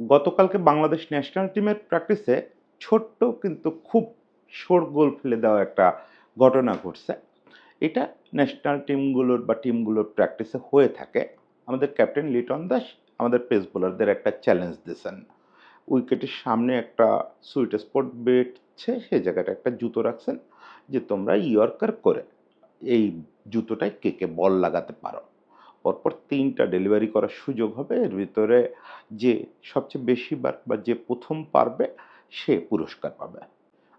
গতকালকে বাংলাদেশ ন্যাশনাল টিমের প্র্যাকটিসে ছোট্ট কিন্তু খুব শোরগোল ফেলে দেওয়া একটা ঘটনা ঘটছে। এটা ন্যাশনাল টিমগুলোর বা টিমগুলোর প্র্যাকটিসে হয়ে থাকে। আমাদের ক্যাপ্টেন লিটন দাস আমাদের পেস বোলারদের একটা চ্যালেঞ্জ দিয়েছেন। উইকেটের সামনে একটা সুইট স্পট বেটছে, সেই জায়গাটা একটা জুতো রাখছেন যে তোমরা ইয়র্কার করে এই জুতোটায় কে কে বল লাগাতে পারো। পরপর ৩টা ডেলিভারি করার সুযোগ হবে। এর ভিতরে যে সবচেয়ে বেশি বার বা যে ১ম পারবে সে পুরস্কার পাবে।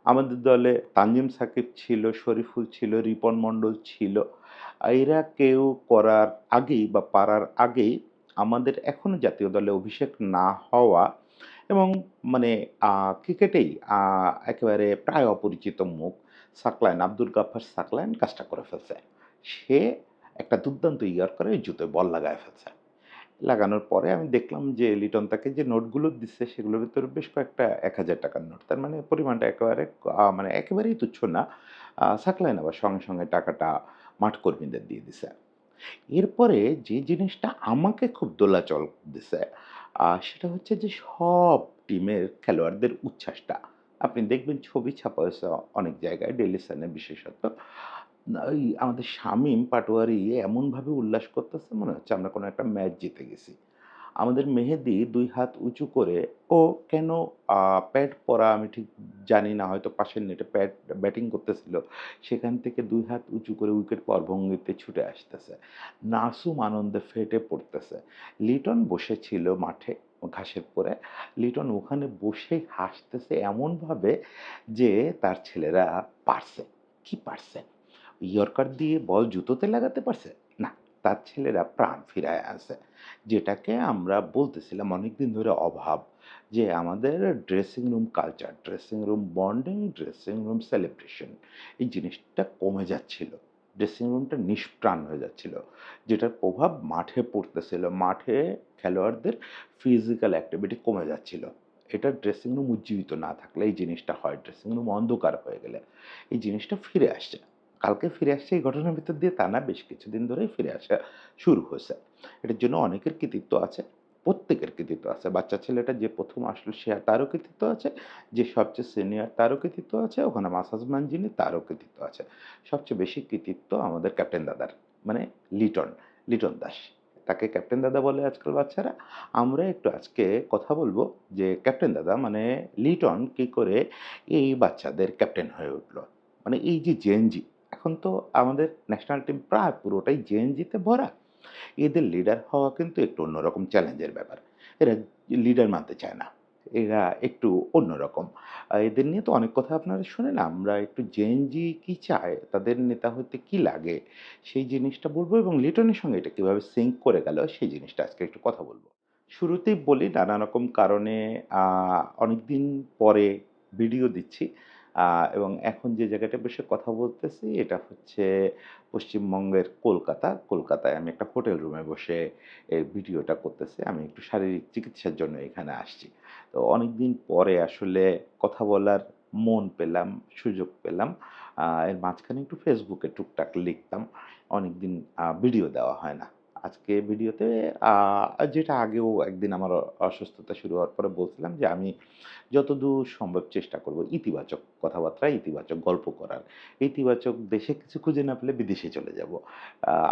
আমাদের দলে তানজিম সাকিব ছিল, শরীফুল ছিল, রিপন মণ্ডল ছিল। এরা কেউ করার আগেই বা পারার আগেই আমাদের এখনো জাতীয় দলে অভিষেক না হওয়া এবং মানে ক্রিকেটেই একেবারে প্রায় অপরিচিত মুখ সাকলায়েন, আব্দুল গাফফার সাকলায়েন কাজটা করে ফেলছে। সে একটা দুর্দান্ত ইয়র্কারে জুতোয় বল লাগায় ফেলছে। লাগানোর পরে আমি দেখলাম যে লিটন তাকে যে নোটগুলো দিচ্ছে সেগুলোর ভেতরে বেশ কয়েকটা ৳১,০০০ নোট। তার মানে পরিমাণটা একেবারে মানে একেবারেই তুচ্ছ না। সাকলায়েন আবার সঙ্গে, সঙ্গে টাকাটা মাঠকর্মীদের দিয়ে দিছে। এরপরে যে জিনিসটা আমাকে খুব দোলাচল দিছে, সেটা হচ্ছে যে সব টিমের খেলোয়াড়দের উচ্ছ্বাসটা। আপনি দেখবেন ছবি ছাপা হয়েছে অনেক জায়গায়, ডেইলি সানে বিশেষত। ওই আমাদের শামীম পাটোয়ারি এমনভাবে উল্লাস করতেছে মনে হচ্ছে আমরা কোনো একটা ম্যাচ জিতে গেছি। আমাদের মেহেদী ২ হাত উঁচু করে ও কেন প্যাড পরা আমি ঠিক জানি না, হয়তো পাশের নেটে ব্যাটিং করতেছিল। সেখান থেকে ২ হাত উঁচু করে উইকেট পাওয়ার ভঙ্গিতে ছুটে আসতেছে। নাসুম আনন্দে ফেটে পড়তেছে। লিটন বসেছিল মাঠে ঘাসের উপরে। লিটন ওখানে বসেই হাসতেছে এমনভাবে যে তার ছেলেরা পারছে। কি পারছে? ইয়র্কার দিয়ে বল জুতোতে লাগাতে পারছে? না, তার ছেলেরা প্রাণ ফিরায় আনছে। যেটাকে আমরা বলতেছিলাম অনেকদিন ধরে অভাব। যে আমাদের dressing room culture, dressing room bonding, dressing room celebration এই জিনিসটা কমে যাচ্ছিল। ড্রেসিং রুমটা নিষ্প্রাণ হয়ে যাচ্ছিল। যেটার প্রভাব মাঠে পড়তেছিল। মাঠে খেলোয়াড়দের ফিজিক্যাল অ্যাক্টিভিটি কমে যাচ্ছিল। এটা ড্রেসিং রুম উজ্জীবিত না থাকলে এই জিনিসটা হয়। ড্রেসিং রুম অন্ধকার হয়ে গেলে। এই জিনিসটা ফিরে আসছে। কালকে ফিরে আসছে এই ঘটনার ভিতর দিয়ে তা না, বেশ কিছুদিন ধরেই ফিরে আসা শুরু হয়েছে। এটার জন্য অনেকের কৃতিত্ব আছে। প্রত্যেকের কৃতিত্ব আছে। বাচ্চা ছেলেটা যে ১ম আসলো তারও কৃতিত্ব আছে। যে সবচেয়ে সিনিয়র তারও কৃতিত্ব আছে। ওখানে মাসাজমান যিনি তারও কৃতিত্ব আছে। সবচেয়ে বেশি কৃতিত্ব আমাদের ক্যাপ্টেন দাদার। মানে লিটন, লিটন দাস। তাকে ক্যাপ্টেন দাদা বলে আজকাল বাচ্চারা। আমরা একটু আজকে কথা বলব যে ক্যাপ্টেন দাদা মানে লিটন কি করে এই বাচ্চাদের ক্যাপ্টেন হয়ে উঠল। মানে এই যে জেনজি, এখন তো আমাদের ন্যাশনাল টিম প্রায় পুরোটাই জেনজিতে ভরা। এদের লিডার হওয়া কিন্তু একটু অন্যরকম চ্যালেঞ্জের ব্যাপার। এরা লিডার মানতে চায় না। এরা একটু অন্যরকম। এদের নিয়ে তো অনেক কথা আপনারা শোনেন। আমরা একটু জেনজি কি চায়, তাদের নেতা হতে কি লাগে, সেই জিনিসটা বলব এবং লিটনের সঙ্গে এটা কিভাবে সিঙ্ক করে গেল সেই জিনিসটা আজকে একটু কথা বলব। শুরুতেই বলি নানা রকম কারণে আ অনেকদিন পরে ভিডিও দিচ্ছি। আ এবং এখন যে জায়গাটায় বসে কথা বলতেছি এটা হচ্ছে পশ্চিমবঙ্গের কলকাতা। কলকাতায় আমি একটা হোটেল রুমে বসে এই ভিডিওটা করতেছি। আমি একটু শারীরিক চিকিৎসার জন্য এখানে আসছি। তো অনেকদিন পরে আসলে কথা বলার মন পেলাম, সুযোগ পেলাম। এর মাঝখানে একটু ফেসবুকে টুকটাক লিখতাম। অনেকদিন ভিডিও দেওয়া হয় না। আজকে ভিডিওতে আ যেটা আগেও একদিন আমার অসুস্থতা শুরু হওয়ার পরে বলছিলাম যে আমি যতদূর সম্ভব চেষ্টা করব ইতিবাচক কথাবার্তা, ইতিবাচক গল্প করার। ইতিবাচক দেশে কিছু খুঁজে না পেলে বিদেশে চলে যাব।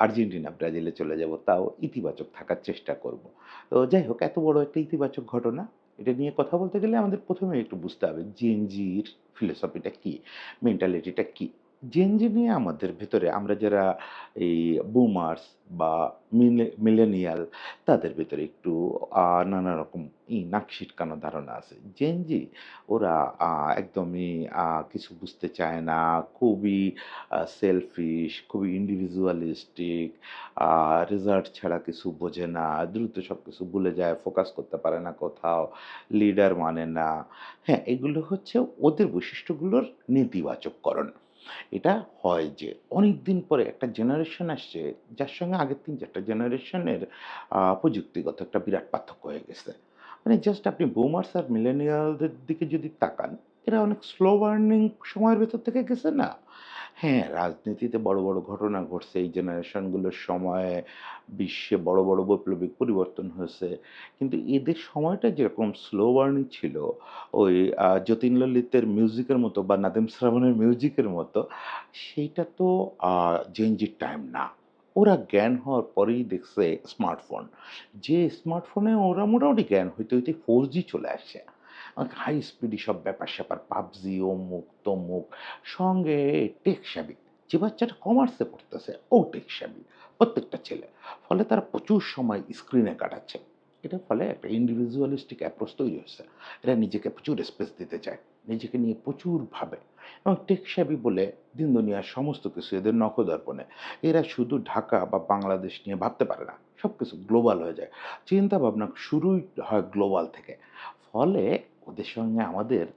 আর্জেন্টিনা, ব্রাজিলে চলে যাব। তাও ইতিবাচক থাকার চেষ্টা করব। তো যাই হোক এত বড় একটা ইতিবাচক ঘটনা। এটা নিয়ে কথা বলতে গেলে আমাদের ১ম এ একটু বুঝতে হবে জেনজির ফিলোসফিটা কি? মেন্টালিটিটা কি? জেনজি নিয়ে আমাদের ভেতরে আমরা যারা এই বুমার্স বা মিলেনিয়াল তাদের ভেতরে একটু নানা রকম নাক সিটকানো ধারণা আছে। জেনজি ওরা আ একদমই কিছু বুঝতে চায় না। খুবই সেলফিশ, খুবই ইন্ডিভিজুয়ালিস্টিক, আ রেজাল্ট ছাড়া কিছু বোঝে না। দ্রুত সবকিছু ভুলে যায়, ফোকাস করতে পারে না কোথাও, লিডার মানে না। হ্যাঁ, এগুলো হচ্ছে ওদের বৈশিষ্ট্যগুলোর নেতিবাচককরণ। এটা হয় যে অনেকদিন পরে একটা জেনারেশন আসছে যার সঙ্গে আগের ৩-৪ টা জেনারেশনের প্রযুক্তিগত একটা বিরাট পার্থক্য হয়ে গেছে। মানে জাস্ট আপনি বুমার্স আর মিলেনিয়ালদের দিকে যদি তাকান, এরা অনেক স্লো বার্নিং সময়ের ভেতর থেকে গেছে না? হ্যাঁ, রাজনীতিতে বড়, বড় ঘটনা ঘটছে এই জেনারেশনগুলোর সময়ে। বিশ্বে বড়, বড় বৈপ্লবিক পরিবর্তন হয়েছে। কিন্তু এদের সময়টা যেরকম স্লো বার্নিং ছিল, ওই যতীন ললিতের মিউজিকের মতো বা নাদিম শ্রাবণের মিউজিকের মতো, সেইটা তো আ জেনজির টাইম না। ওরা জ্ঞান হওয়ার পরেই দেখছে স্মার্টফোন। যে স্মার্টফোনে ওরা মোটামুটি জ্ঞান হইতে, হইতে 4G চলে আসছে। হাই স্পিডি সব ব্যাপার-স্যাপার, পাবজি, অমুক-তমুক। সঙ্গে টেক-savvy। যে বাচ্চাটা কমার্সে পড়তেছে ও টেক-savvy প্রত্যেকটা ছেলে। ফলে তারা প্রচুর সময় স্ক্রিনে কাটাচ্ছে। এটার ফলে একটা individualistic approach তৈরি হচ্ছে। এরা নিজেকে প্রচুর স্পেস দিতে চায়। নিজেকে নিয়ে প্রচুর ভাবে এবং টেক-savvy বলে দিন দুনিয়ার সমস্ত কিছু এদের নখদর্পণে। এরা শুধু ঢাকা বা বাংলাদেশ নিয়ে ভাবতে পারে না। সবকিছু গ্লোবাল হয়ে যায়। চিন্তাভাবনা শুরুই হয় গ্লোবাল থেকে। ফলে ওদের সঙ্গে আমাদের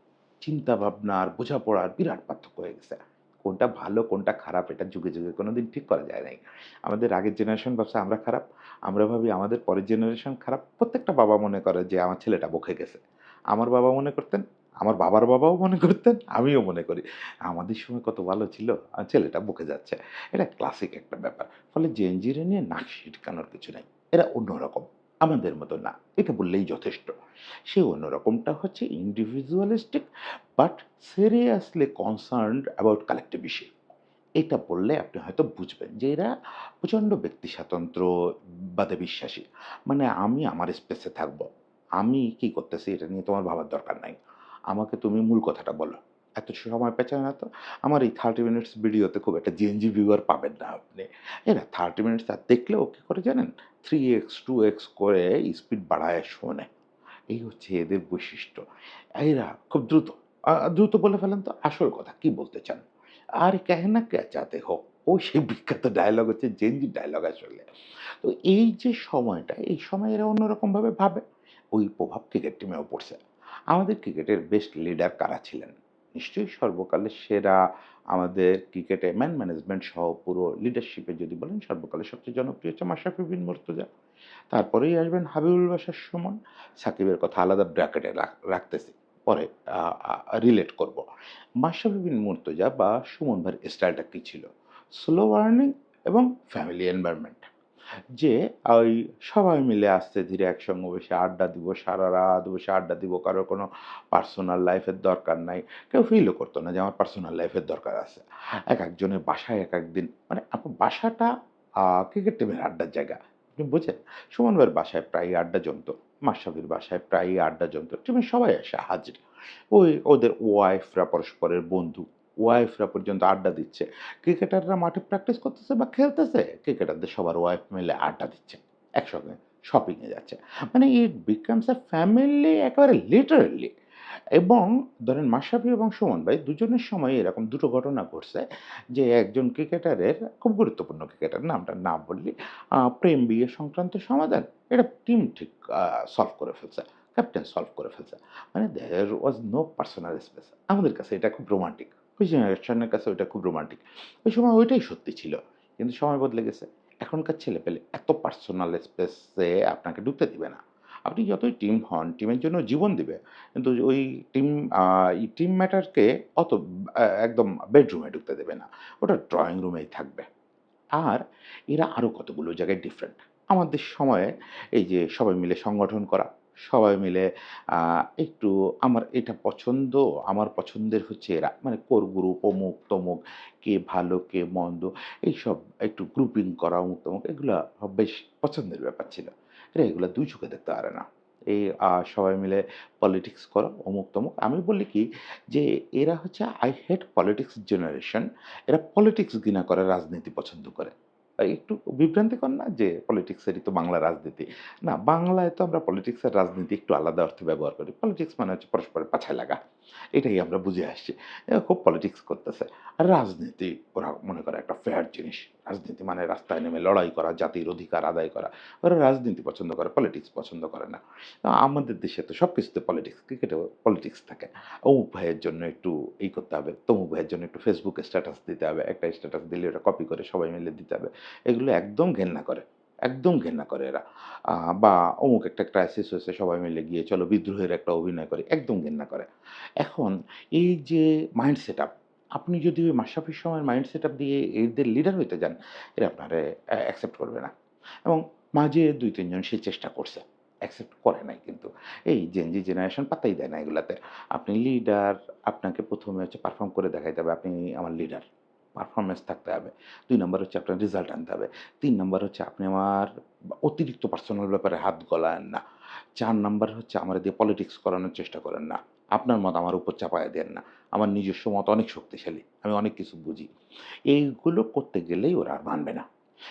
চিন্তাভাবনা আর বোঝাপড়ার বিরাট পার্থক্য হয়ে গেছে। কোনটা ভালো, কোনটা খারাপ এটা যুগে, যুগে কোনোদিন ঠিক করা যায় নাই। আমাদের আগের জেনারেশন ভাবছে আমরা খারাপ, আমরা ভাবি আমাদের পরের জেনারেশন খারাপ। প্রত্যেকটা বাবা মনে করে যে আমার ছেলেটা বকে গেছে। আমার বাবা মনে করতেন, আমার বাবার বাবাও মনে করতেন, আমিও মনে করি। আমাদের সময় কত ভালো ছিল, ছেলেটা বকে যাচ্ছে। এটা ক্লাসিক একটা ব্যাপার। ফলে জেন জিরে নিয়ে নাক সিটকানোর কিছু নাই। এরা অন্যরকম। আমাদের মতো না। এটা বললেই যথেষ্ট। সে অন্যরকমটা হচ্ছে individualistic but seriously concerned about collective issue. এটা বললে আপনি হয়তো বুঝবেন যে এরা প্রচণ্ড ব্যক্তি স্বাতন্ত্র্যবাদে বিশ্বাসী। মানে আমি আমার স্পেসে থাকবো। আমি কি করতেছি এটা নিয়ে তোমার ভাবার দরকার নাই। আমাকে তুমি মূল কথাটা বলো। এত সময় পেঁচায় না তো। আমার এই 30 মিনিটস ভিডিওতে খুব একটা জেনজি ভিউয়ার পাবেন না আপনি। এরা 30 মিনিটস আর দেখলেও কি করে জানেন? 3x 2x করে স্পিড বাড়ায় শোনে। এই হচ্ছে এদের বৈশিষ্ট্য। এরা খুব দ্রুত দ্রুত বলে ফেলেন তো আসল কথা কি বলতে চান? আর कहना क्या चाहते हो? ওই সেই বিখ্যাত ডায়ালগ হচ্ছে জেনজি ডায়ালগ আসলে। তো এই যে সময়টা, এই সময় এরা অন্যরকমভাবে ভাবে। ওই প্রভাব ক্রিকেট টিমেও পড়ছে। আমাদের ক্রিকেটের বেস্ট লিডার কারা ছিলেন? নিশ্চয়ই সর্বকালের সেরা আমাদের ক্রিকেটে ম্যান ম্যানেজমেন্ট সহ পুরো লিডারশিপে যদি বলেন সর্বকালের সবচেয়ে জনপ্রিয় হচ্ছে মাশরাফি বিন মুর্তজা। তারপরেই আসবেন হাবিবুল বাশার সুমন। সাকিবের কথা আলাদা ব্র্যাকেটে রাখতেছি। পরে আ আ রিলেট করব। মাশরাফি বিন মুর্তজা বা সুমন ভাইয়ের স্টাইলটা কি ছিল? স্লো আর্নিং এবং ফ্যামিলি এনভায়রনমেন্ট। যে ওই সবাই মিলে আস্তে ধীরে একসঙ্গে বসে আড্ডা দিব, সারারাত বসে আড্ডা দিব। কারো কোনো পার্সোনাল লাইফের দরকার নাই। কেউ ফিলও করত না যে আমার পার্সোনাল লাইফের দরকার আছে। একেকজনের বাসায় একেকদিন মানে আপনার বাসাটা আ ক্রিকেট টিমের আড্ডার জায়গা। আপনি বোঝেন? সুমন ভাইয়ের বাসায় প্রায়ই আড্ডা জমত। মাশরাফির বাসায় প্রায়ই আড্ডা জমত। টিমের সবাই এসে হাজির। ওই ওদের ওয়াইফরা পরস্পরের বন্ধু। ওয়াইফরা পর্যন্ত আড্ডা দিচ্ছে। ক্রিকেটাররা মাঠে প্র্যাকটিস করতেছে বা খেলতেছে, ক্রিকেটারদের সবার ওয়াইফ মিলে আড্ডা দিচ্ছে। একসঙ্গে শপিং এ যাচ্ছে। মানে ইট বিকামস আ ফ্যামিলি একেবারে লিটারেলি। এবং ধরেন মাশরাফি এবং সুমন ভাই দুজনের সময় এরকম দুটো ঘটনা ঘটছে যে একজন ক্রিকেটারের খুব গুরুত্বপূর্ণ ক্রিকেটার নামটা না বললেই প্রেম বিয়ে সংক্রান্ত সমাধান এটা টিম ঠিক সলভ করে ফেলছে। ক্যাপ্টেন সলভ করে ফেলছে। মানে দেয়ার ওয়াজ নো পার্সোনাল স্পেস। আমাদের কাছে এটা খুব রোমান্টিক। ওই জেনারেশনের কাছে ওইটা খুব রোমান্টিক। ওই সময় ওইটাই সত্যি ছিল। কিন্তু সময় বদলে গেছে। এখনকার ছেলেপেলে এত পার্সোনাল স্পেসে আপনাকে ঢুকতে দিবে না। আপনি যতই টিম হন, টিমের জন্য জীবন দিবে। কিন্তু ওই টিম আ এই টিম ম্যাটারকে অত একদম বেডরুমে ঢুকতে দেবে না। ওটা ড্রয়িং রুমেই থাকবে। আর এরা আরো কতগুলো জায়গায় ডিফারেন্ট। আমাদের সময়ে এই যে সবাই মিলে সংগঠন করা, সবাই মিলে আ একটু আমার এটা পছন্দ, আমার পছন্দের হচ্ছে এরা। মানে কোর গ্রুপ অমুক-তমুক, কে ভালো, কে মন্দ এইসব একটু গ্রুপিং করা অমুক-তমুক এগুলা বেশ পছন্দের ব্যাপার ছিল। এরা এগুলা ২ চোখে দেখতে পারে না। এই সবাই মিলে পলিটিক্স করা অমুক-তমুক। আমি বলি কি যে এরা হচ্ছে I hate politics generation এরা পলিটিক্স ঘৃণা করে, রাজনীতি পছন্দ করে। একটু বিভ্রান্তিকর না যে পলিটিক্সেরই তো বাংলা রাজনীতি। না, বাংলায় তো আমরা পলিটিক্স আর রাজনীতি একটু আলাদা অর্থে ব্যবহার করি। পলিটিক্স মানে হচ্ছে পরস্পরের পাছায় লাগা। এটাই আমরা বুঝে আসছি। এরা খুব পলিটিক্স করতেছে। আর রাজনীতি ওরা মনে করে একটা ফেয়ার জিনিস। রাজনীতি মানে রাস্তায় নেমে লড়াই করা, জাতির অধিকার আদায় করা। ওরা রাজনীতি পছন্দ করে, পলিটিক্স পছন্দ করে না। আমাদের দেশে তো সবকিছুতে পলিটিক্স, ক্রিকেটেও পলিটিক্স থাকে। অমুক ভাইয়ের জন্য একটু করতে হবে, তমুক ভাইয়ের জন্য একটু ফেসবুকে স্ট্যাটাস দিতে হবে। একটা স্ট্যাটাস দিলে ওটা কপি করে সবাই মিলে দিতে হবে। এগুলো একদম ঘেন্না করে। একদম ঘেন্না করে এরা। আ বা অমুক একটা ক্রাইসিস হয়েছে সবাই মিলে গিয়ে চলো বিদ্রোহের একটা অভিনয় করি। একদম ঘেন্না করে। এখন এই যে মাইন্ড সেটআপ আপনি যদি ওই মাশরাফির সময়ের মাইন্ড সেটআপ দিয়ে এদের লিডার হইতে যান, এরা আপনারে অ্যাকসেপ্ট করবে না। এবং মাঝে ২-৩ জন সে চেষ্টা করছে। অ্যাকসেপ্ট করে নাই কিন্তু। এই জেন জি জেনারেশন পাত্তাই দেয় না এগুলাতে। আপনি লিডার, আপনাকে ১ম এ হচ্ছে পারফর্ম করে দেখাইতে হবে, আপনি আমার লিডার। পারফরম্যান্স থাকতে হবে। ২ নাম্বার হচ্ছে আপনার রেজাল্ট আনতে হবে। ৩ নাম্বার হচ্ছে আপনি আমার অতিরিক্ত পার্সোনাল ব্যাপারে হাত গলায়েন না। ৪ নাম্বার হচ্ছে আমারে দিয়ে পলিটিক্স করানোর চেষ্টা করেন না। আপনার মত আমার উপর চাপায়া দেন না। আমার নিজস্ব মত অনেক শক্তিশালী। আমি অনেক কিছু বুঝি। এইগুলো করতে গেলেই ওরা আর মানবে না।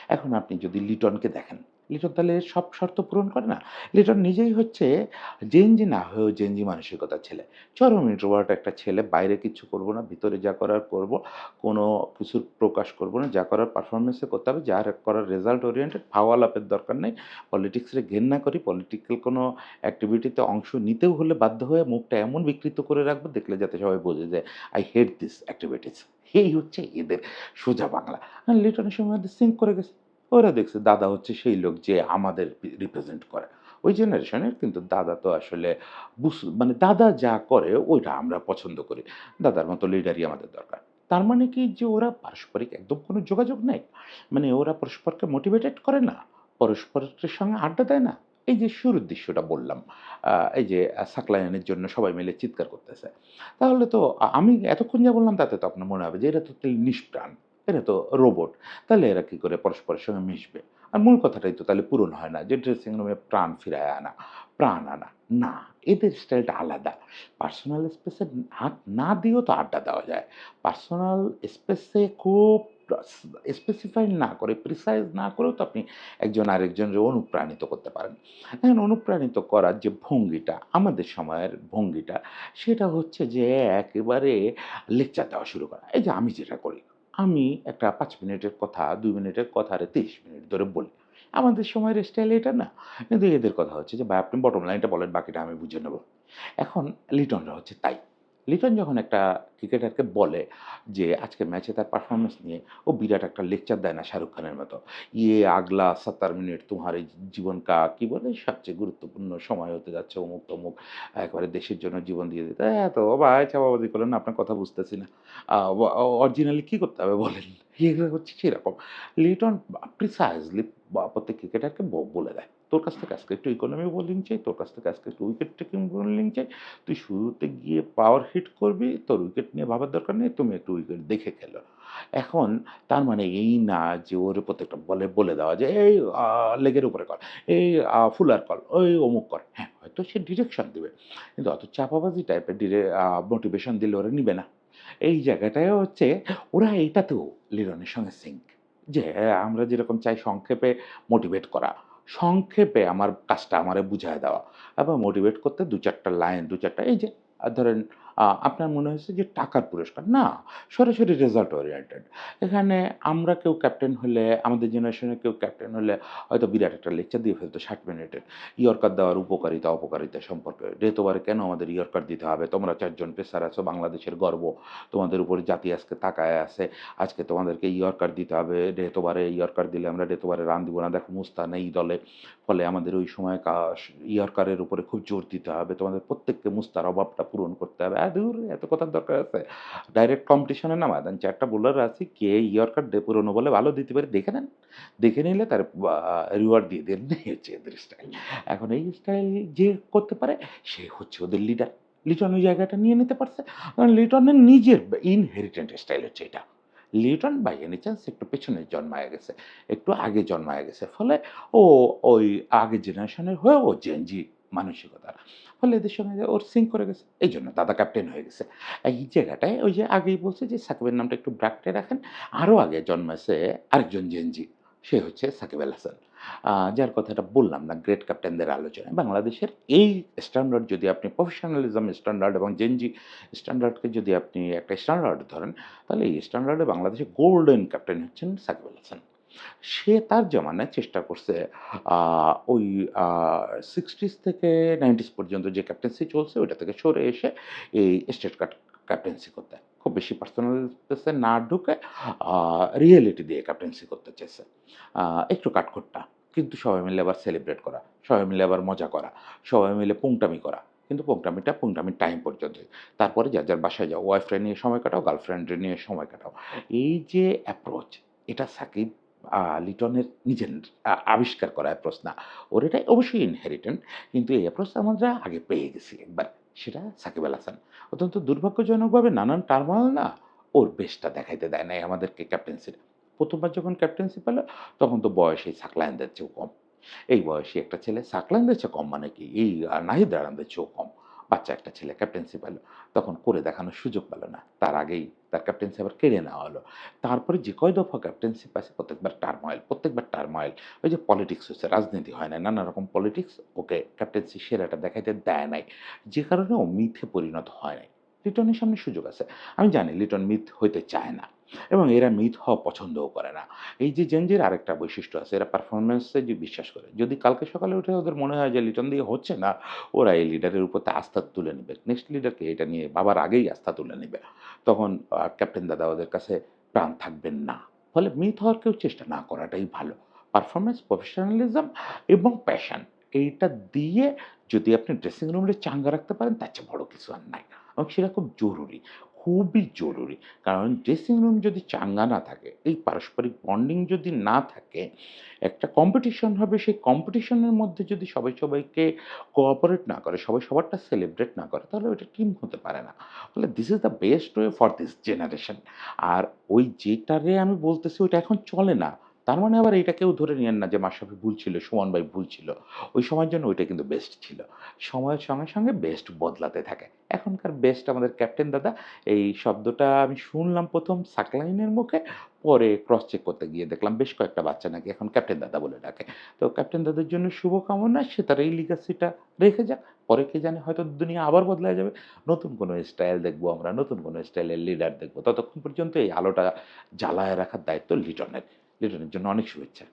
এখন আপনি যদি লিটনকে দেখেন, লিটন তাহলে সব শর্ত পূরণ করে না। লিটন নিজেই হচ্ছে জেনজি না হয়েও জেনজি মানসিকতার ছেলে। চরম ইন্ট্রোভার্ট একটা ছেলে। বাইরে কিচ্ছু করব না। ভিতরে যা করার করব। কোনো কিছুর প্রকাশ করব না। যা করার পারফরম্যান্স এ করতে হবে। যা করার রেজাল্ট ওরিয়েন্টেড। ফাও আলাপের দরকার নাই। পলিটিক্সরে ঘেন্না করি। পলিটিক্যাল কোনো অ্যাক্টিভিটিতে অংশ নিতেও হলে বাধ্য হয়ে মুখটা এমন বিকৃত করে রাখবো দেখলে যাতে সবাই বোঝে যে I hate this activities. এই হচ্ছে এদের সোজা বাংলা। লিটনের সময় ওদের সিঙ্ক করে গেছে। ওরা দেখছে দাদা হচ্ছে সেই লোক যে আমাদের রিপ্রেজেন্ট করে। ওই জেনারেশনের কিন্তু দাদা তো আসলে মানে দাদা যা করে ওইটা আমরা পছন্দ করি। দাদার মতো লিডারই আমাদের দরকার। তার মানে কি যে ওরা পারস্পরিক একদম কোনো যোগাযোগ নাই? মানে ওরা পরস্পরকে মোটিভেটেড করে না? পরস্পরের সঙ্গে আড্ডা দেয় না? এই যে শুরুর দৃশ্যটা বললাম, এই যে সাকলায়নের জন্য সবাই মিলে চিৎকার করতেছে। তাহলে তো আমি এতক্ষণ যা বললাম তাতে তো আপনার মনে হবে যে এরা তো তাহলে নিষ্প্রাণ, এরা তো রোবট। তাহলে এরা কি করে পরস্পরের সঙ্গে মিশবে? আর মূল কথাটাই তো তাহলে পূরণ হয় না যে ড্রেসিং রুমে প্রাণ ফিরায় আনা, প্রাণ আনা। না, এদের স্টাইলটা আলাদা। পার্সোনাল স্পেসে হাত না দিয়েও তো আড্ডা দেওয়া যায়। পার্সোনাল স্পেসে খুব স্পেসিফাই না করে, প্রিসাইজ না করেও তো আপনি একজন আরেকজনকে অনুপ্রাণিত করতে পারেন। এখন অনুপ্রাণিত করার যে ভঙ্গিটা, আমাদের সময়ের ভঙ্গিটা, সেটা হচ্ছে যে একেবারে লেকচার দেওয়া শুরু করা। এই যে আমি যেটা করি, আমি একটা ৫ মিনিটের কথা, ২ মিনিটের কথা আরে ৩০ মিনিট ধরে বলি। আমাদের সময়ের স্টাইল এটা না। কিন্তু এদের কথা হচ্ছে যে, "ভাই আপনি বটম লাইনটা বলেন, বাকিটা আমি বুঝে নেব।" এখন লিটনরা হচ্ছে তাই। লিটন যখন একটা ক্রিকেটারকে বলে যে আজকের ম্যাচে তার পারফরম্যান্স নিয়ে, ও বিরাট একটা লেকচার দেয় না শাহরুখ খানের মতো। "ইয়ে আগলা ৭০ মিনিট তুমহারে জীবন কা" কি বলে? "সবচেয়ে গুরুত্বপূর্ণ সময় হতে যাচ্ছে অমুক-তমুক। একেবারে দেশের জন্য জীবন দিয়ে দিতে।" এত ভাই চাপাবাজি করেন না, আপনার কথা বুঝতেছি না। আ ও অরিজিনালি কি করতে হবে বলেন? এগুলো হচ্ছে সেরকম। লিটন প্রিসাইজলি প্রত্যেক ক্রিকেটারকে বলে দেয়। "তোর কাছ থেকে আজকে একটু ইকোনমি বোলিং চাই, তোর কাছ থেকে আজকে একটু উইকেট টেকিং বোলিং চাই। তুই শুরুতে গিয়ে পাওয়ার হিট করবি, তোর উইকেট নিয়ে ভাবার দরকার নেই, তুমি একটু উইকেট দেখে খেলো।" এখন তার মানে এই না যে ওর প্রত্যেকটা বলে বলে দেওয়া যে, "এই লেগের উপরে কর, এই ফুলার কর, ওই অমুক কর।" হ্যাঁ, হয়তো সে ডিরেকশন দিবে। কিন্তু অত চাপাবাজি টাইপের মোটিভেশন দিলে ওরা নিবে না। এই জায়গাটায় হচ্ছে ওরা এটাতেও লিরনের সঙ্গে সিঙ্ক। যে আমরা যেরকম চাই সংক্ষেপে মোটিভেট করা। সংক্ষেপে আমার কাজটা আমারে বুঝায় দেওয়া। এবং মোটিভেট করতে ২-৪ টা লাইন, ২-৪ টা এই যে ধরেন আপনার মনে হয়েছে যে টাকার পুরস্কার। না, সরাসরি রেজাল্ট ওরিয়েন্টেড। এখানে আমরা কেউ ক্যাপ্টেন হলে, আমাদের জেনারেশনের কেউ ক্যাপ্টেন হলে হয়তো বিরাট একটা লেকচার দিয়ে ফেলতো ৬০ মিনিটের। ইয়র্কার দেওয়ার উপকারিতা, অপকারিতা সম্পর্কে। রেতোবারে কেন আমাদের ইয়র্কার দিতে হবে? তোমরা ৪ জন পেসার আছো, বাংলাদেশের গর্ব। তোমাদের উপরে জাতি আজকে তাকায় আছে। আজকে তোমাদেরকে ইয়র্কার দিতে হবে। রেতোবারে ইয়র্কার দিলে আমরা রেতোবারে রান দিব না। দেখো মুস্তাক নেই দলে। ফলে আমাদের ওই সময় ইয়র্কারের উপরে খুব জোর দিতে হবে। তোমাদের প্রত্যেককে মুস্তার অভাবটা পূরণ করতে হবে। ধুর এত কথার দরকার আছে? ডাইরেক্ট কম্পিটিশনে নামায় দেন। ৪ টা বোলার আছে, কে ইয়র্কার পুরনো বলে ভালো দিতে পারে দেখে নেন। দেখে নিলে তার রিওয়ার্ড দিয়ে দেন। এই হচ্ছে এদের স্টাইল। এখন এই স্টাইল যে করতে পারে সে হচ্ছে ওদের লিডার। লিটন ওই জায়গাটা নিয়ে নিতে পারছে। কারণ লিটনের নিজের ইনহেরিটেন্ট স্টাইল হচ্ছে এটা। লিটন বাই এনি চান্স একটু পেছনে জন্মায়া গেছে। একটু আগে জন্মায়া গেছে। ফলে ও ওই আগের জেনারেশনের হয়ে ও জেন জি মানসিকতার। ফলে এদের সঙ্গে ওর সিঙ্ক করে গেছে। এইজন্য দাদা ক্যাপ্টেন হয়ে গেছে। এই জায়গাটায় ওই যে আগেই বলছি যে সাকিবের নামটা একটু ব্র্যাকেটে রাখেন। আরো আগে জন্মেছে আরেকজন জেন জি। সে হচ্ছে সাকিব আল হাসান। যার কথাটা বললাম না গ্রেট ক্যাপ্টেনদের আলোচনায়। বাংলাদেশের এই স্ট্যান্ডার্ড যদি আপনি প্রফেশনালিজম স্ট্যান্ডার্ড এবং জেন জি স্ট্যান্ডার্ডকে যদি আপনি একটা স্ট্যান্ডার্ড ধরেন, তাহলে এই স্ট্যান্ডার্ডে বাংলাদেশের গোল্ডেন ক্যাপ্টেন হচ্ছেন সাকিব আল হাসান। সে তার জমানায় চেষ্টা করছে আ ওই আ 60s থেকে 90s পর্যন্ত যে ক্যাপ্টেন্সি চলছে ওইটা থেকে সরে এসে এই স্টেট ক্যাপ্টেন্সি করতে। খুব বেশি পার্সোনাল স্পেসে না ঢুকে আ রিয়েলিটি দিয়ে ক্যাপ্টেন্সি করতে চেয়েছে। আ একটু কাঠখোট্টা। কিন্তু সবাই মিলে আবার সেলিব্রেট করা, সবাই মিলে আবার মজা করা, সবাই মিলে পুংটামি করা। কিন্তু পোংটামির টাইম পর্যন্তই। তারপরে যার, যার বাসায় যাও। ওয়াইফরে নিয়ে সময় কাটাও, গার্লফ্রেন্ডরে নিয়ে সময় কাটাও। এই যে অ্যাপ্রোচ, এটা সাকিব লিটনের নিজের আবিষ্কার করা অ্যাপ্রোচ না। ওর এটা অবশ্যই ইনহেরিটেন্ট। কিন্তু এই অ্যাপ্রোচটা আমরা আগে পেয়ে গেছি একবার। সেটা সাকিব আল হাসান। অত্যন্ত দুর্ভাগ্যজনকভাবে নানান টার্মোইল না ওর বেশটা দেখাইতে দেয় নাই আমাদেরকে ক্যাপ্টেন্সির। ১ম বার যখন ক্যাপ্টেন্সি পেল তখন তো বয়স এই সাকলায়েনদের চেয়েও কম। এই বয়সী একটা ছেলে সাকলায়েনদের চেয়ে কম মানে কি? এই নাহিদ রানাদের চেয়েও কম। বাচ্চা একটা ছেলে ক্যাপ্টেন্সি পেল। তখন করে দেখানোর সুযোগ পেল না। তার আগেই তার ক্যাপ্টেন্সি আবার কেড়ে নেওয়া হলো। তারপরে যে কয় দফা ক্যাপ্টেন্সি পাইছে প্রত্যেকবার টার্মোইল। ওই যে পলিটিক্স হইছে, রাজনীতি হয় নাই। নানা রকম পলিটিক্স ওকে ক্যাপ্টেন্সি সেরাটা দেখাইতে দেয় নাই। যে কারণে ও মিথে পরিণত হয় নাই। লিটনের সামনে সুযোগ আছে। আমি জানি লিটন মিথ হইতে চায় না এবং এরা মিথ হওয়া পছন্দও করে না। এই যে জেনজির আরেকটা বৈশিষ্ট্য আছে, এরা পারফরম্যান্সে যে বিশ্বাস করে। যদি কালকে সকালে উঠে ওদের মনে হয় যে লিটন দিয়ে হচ্ছে না, ওরা এই লিডারের উপর তা আস্থা তুলে নিবে। নেক্সট লিডারকে এটা নিয়ে ভাবার আগেই আস্থা তুলে নিবে। তখন ক্যাপ্টেন দাদা ওদের কাছে প্রাণ থাকবেন না। ফলে মিথ হওয়ার কেউ চেষ্টা না করাটাই ভালো। পারফরম্যান্স, প্রফেশনালিজম এবং প্যাশন এইটা দিয়ে যদি আপনি ড্রেসিং রুমটা চাঙ্গা রাখতে পারেন তার চেয়ে বড় কিছু আর নাই। এবং সেটা খুব জরুরি, খুবই জরুরি। কারণ ড্রেসিং রুম যদি চাঙ্গা না থাকে, এই পারস্পরিক বন্ডিং যদি না থাকে, একটা কম্পিটিশন হবে। সেই কম্পিটিশনের মধ্যে যদি সবাই সবাইকে কোঅপারেট না করে, সবাই সবারটা সেলিব্রেট না করে, তাহলে ওইটা টিম হতে পারে না। ফলে this is the best way for this generation. আর ওই যেটারে আমি বলতেছি ওইটা এখন চলে না। তার মানে আবার এইটা কেউ ধরে নিয়েন না যে মাশরাফি ভুল ছিল, সুমন ভাই ভুল ছিল। ওই সময়ের জন্য ওইটা কিন্তু বেস্ট ছিল। সময়ের সঙ্গে, সঙ্গে বেস্ট বদলাতে থাকে। এখনকার বেস্ট আমাদের ক্যাপ্টেন দাদা। এই শব্দটা আমি শুনলাম ১ম সাকলাইনের মুখে, পরে ক্রস চেক করতে গিয়ে দেখলাম বেশ কয়েকটা বাচ্চা নাকি এখন ক্যাপ্টেন দাদা বলে ডাকে। তো ক্যাপ্টেন দাদার জন্য শুভকামনা। সে তার এই লিগ্যাসিটা রেখে যাক। পরে কে জানে হয়তো দুনিয়া আবার বদলায় যাবে। নতুন কোনো স্টাইল দেখবো আমরা, নতুন কোনো স্টাইলের লিডার দেখবো। ততক্ষণ পর্যন্ত এই আলোটা জ্বালায় রাখার দায়িত্ব লিটনের। লিটনের জন্য অনেক শুভেচ্ছা।